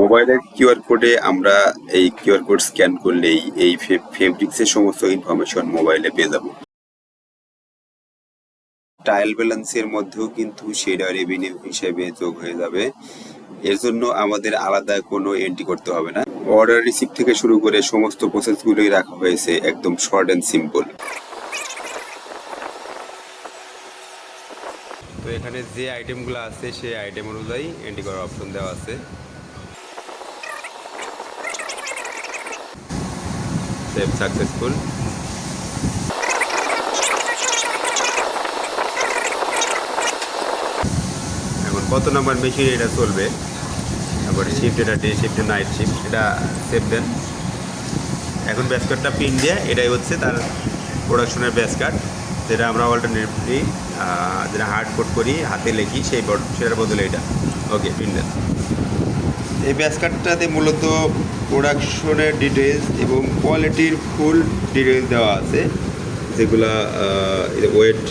মোবাইলের কিউআর কোডে আমরা এই কিউআর কোড স্ক্যান করলেই এই ফেব্রিক্সের সমস্ত ইনফরমেশন মোবাইলে পেয়ে যাব। ট্রায়াল ব্যালেন্সের মধ্যেও কিন্তু সেটা রেভিনিউ হিসেবে যোগ হয়ে যাবে। এর জন্য আমাদের আলাদা কোনো এন্ট্রি করতে হবে না। অর্ডার রিসিভ থেকে শুরু করে সমস্ত প্রসেসগুলোই রাখা হয়েছে একদম শর্ট অ্যান্ড সিম্পল। তো এখানে যে আইটেমগুলো আছে সেই আইটেম অনুযায়ী এন্ট্রি করার অপশন দেওয়া আছে। Save successful. এখন কত নাম্বার মেশিন এটা চলবে, তারপরে শিফট, এটা ডে শিফট, নাইট শিফট, এটা সেভ দেন। এখন ব্যাচ কার্ডটা পিন দিয়ে এটাই হচ্ছে তার প্রোডাকশনের ব্যাচ কার্ড, যেটা আমরা অল্টারনেটিভলি যেটা হার্ড কোড করি, হাতে লিখি, সেটার বদলে এটা। ওকে, পিন দেন। এই ব্যাচ কার্ডটাতে মূলত প্রোডাকশনের ডিটেলস এবং কোয়ালিটির ফুল ডিটেলস দেওয়া আছে, যেগুলো ওয়েট।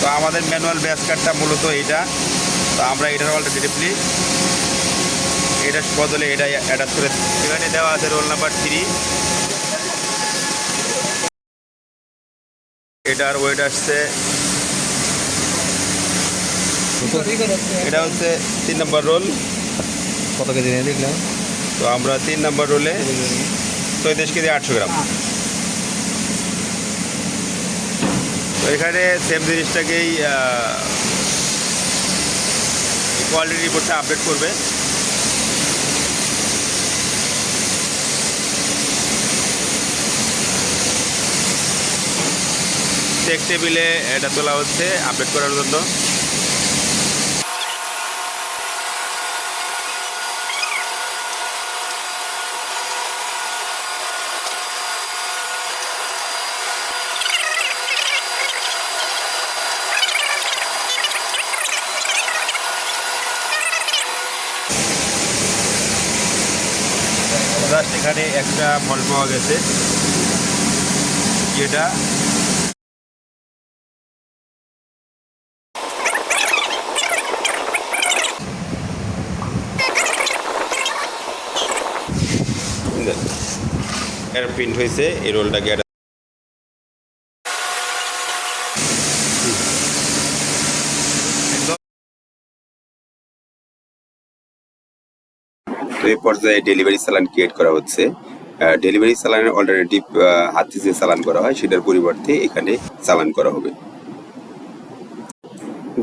তো আমাদের ম্যানুয়াল ব্যাচ কার্ডটা মূলত এটা। তো আমরা এটার অল্টারনেটিভলি এটার বদলে এটা অ্যাটাচ করে এখানে দেওয়া আছে রোল নাম্বার 3। এটার ওয়েট আসছে, এটা হচ্ছে 3 নম্বর রোল। কত কেজি নিয়ে দেখলাম? তো আমরা 3 নম্বর রোলে 34 কেজি 800 গ্রাম। তো এখানে সেম জিনিসটাকেই কোয়ালিটি রিপোর্টটা আপডেট করবে। চেক টেবিলে এটা তোলা হচ্ছে আপডেট করার জন্য। জাস্ট এখানে একটা ফল পাওয়া গেছে, যেটা এর প্রিন্ট হয়েছে। এই রোলটাকে তো এই পর্যায়ে ডেলিভারি চালান ক্রিয়েট করা হচ্ছে। ডেলিভারি চালানের অল্টারনেটিভ হাতে যে চালান করা হয় সেটার পরিবর্তে এখানে চালান করা হবে।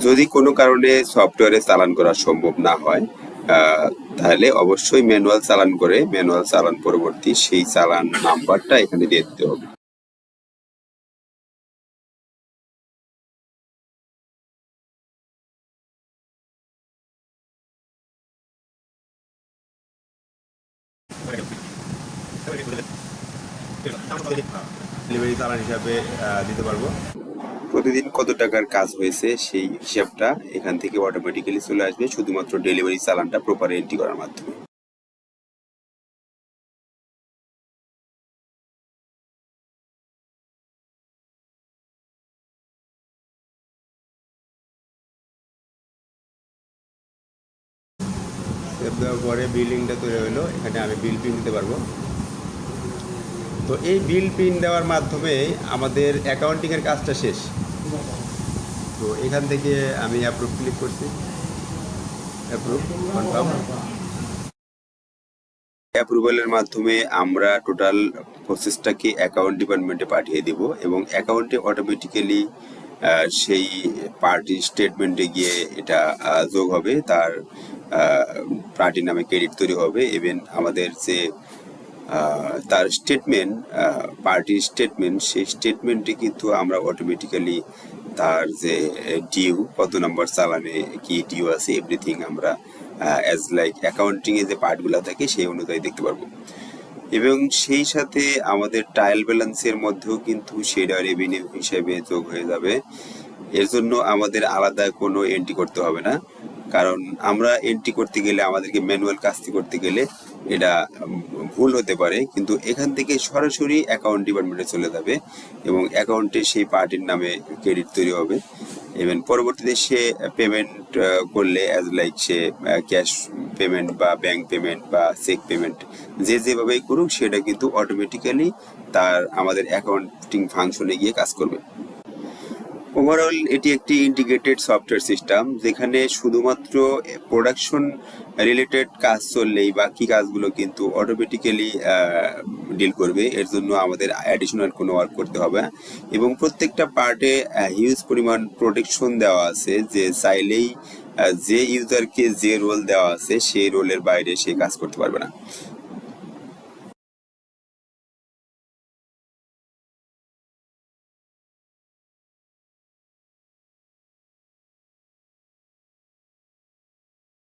যদি কোনো কারণে সফটওয়্যারে চালান করা সম্ভব না হয়, তাহলে অবশ্যই ম্যানুয়াল চালান করে ম্যানুয়াল চালান পরবর্তী সেই চালান নাম্বারটা এখানে দিয়ে দিতে হবে। ডেলিভারি চালান হিসাবে দিতে পারবো। প্রতিদিন কত টাকার কাজ হয়েছে সেই হিসাবটা এখান থেকে অটোমেটিক্যালি চলে আসবে, শুধুমাত্র ডেলিভারি চালানটা প্রপার এন্ট্রি করার মাধ্যমে। দেওয়ার পরে বিলিংটা তৈরি হলো, এখানে আমি বিল প্রিন্ট দিতে পারবো। তো এই বিল প্রিন্ট দেওয়ার মাধ্যমে আমাদের অ্যাকাউন্টিংয়ের কাজটা শেষ। তো এখান থেকে আমি অ্যাপ্রুভ ক্লিক করছি, অ্যাপ্রুভ কনফার্ম। অ্যাপ্রুভালের মাধ্যমে আমরা টোটাল প্রসেসটাকে অ্যাকাউন্ট ডিপার্টমেন্টে পাঠিয়ে দেব এবং অ্যাকাউন্টে অটোমেটিক্যালি সেই পার্টি স্টেটমেন্টে গিয়ে এটা যোগ হবে, তার পার্টির নামে ক্রেডিট তৈরি হবে। ইভেন আমাদের যে তার স্টেটমেন্ট, পার্টির স্টেটমেন্ট, সেই স্টেটমেন্টে কিন্তু আমরা অটোমেটিক্যালি তার যে ডিউ, কত নম্বর চালানে কি ডিউ আছে, এভরিথিং আমরা অ্যাজ লাইক অ্যাকাউন্টিংয়ে যে পার্টগুলো থাকে সেই অনুযায়ী দেখতে পারবো। এবং সেই সাথে আমাদের ট্রায়াল ব্যালেন্সের মধ্যেও কিন্তু সেটা রেভিনিউ হিসেবে যোগ হয়ে যাবে। এর জন্য আমাদের আলাদা কোনো এন্ট্রি করতে হবে না, কারণ আমরা এন্ট্রি করতে গেলে, আমাদেরকে ম্যানুয়াল কাজটি করতে গেলে এটা ভুল হতে পারে, কিন্তু এখান থেকে সরাসরি অ্যাকাউন্ট ডিপার্টমেন্টে চলে যাবে এবং অ্যাকাউন্টে সেই পার্টির নামে ক্রেডিট তৈরি হবে। ইভেন পরবর্তীতে সে পেমেন্ট করলে অ্যাজ লাইক সে ক্যাশ পেমেন্ট বা ব্যাংক পেমেন্ট বা চেক পেমেন্ট যেভাবেই করুক, সেটা কিন্তু অটোমেটিক্যালি তার আমাদের অ্যাকাউন্টিং ফাংশনে গিয়ে কাজ করবে। ওভারঅল এটি একটি ইন্টিগ্রেটেড সফটওয়্যার সিস্টেম, যেখানে শুধুমাত্র প্রোডাকশন রিলেটেড কাজ চললেই বাকি কাজগুলো কিন্তু অটোমেটিক্যালি ডিল করবে। এর জন্য আমাদের অ্যাডিশনাল কোনো ওয়ার্ক করতে হবে না। এবং প্রত্যেকটা পার্টে হিউজ পরিমাণ প্রোটেকশন দেওয়া আছে, যে চাইলেই যে ইউজারকে যে রোল দেওয়া আছে সেই রোলের বাইরে সে কাজ করতে পারবে না।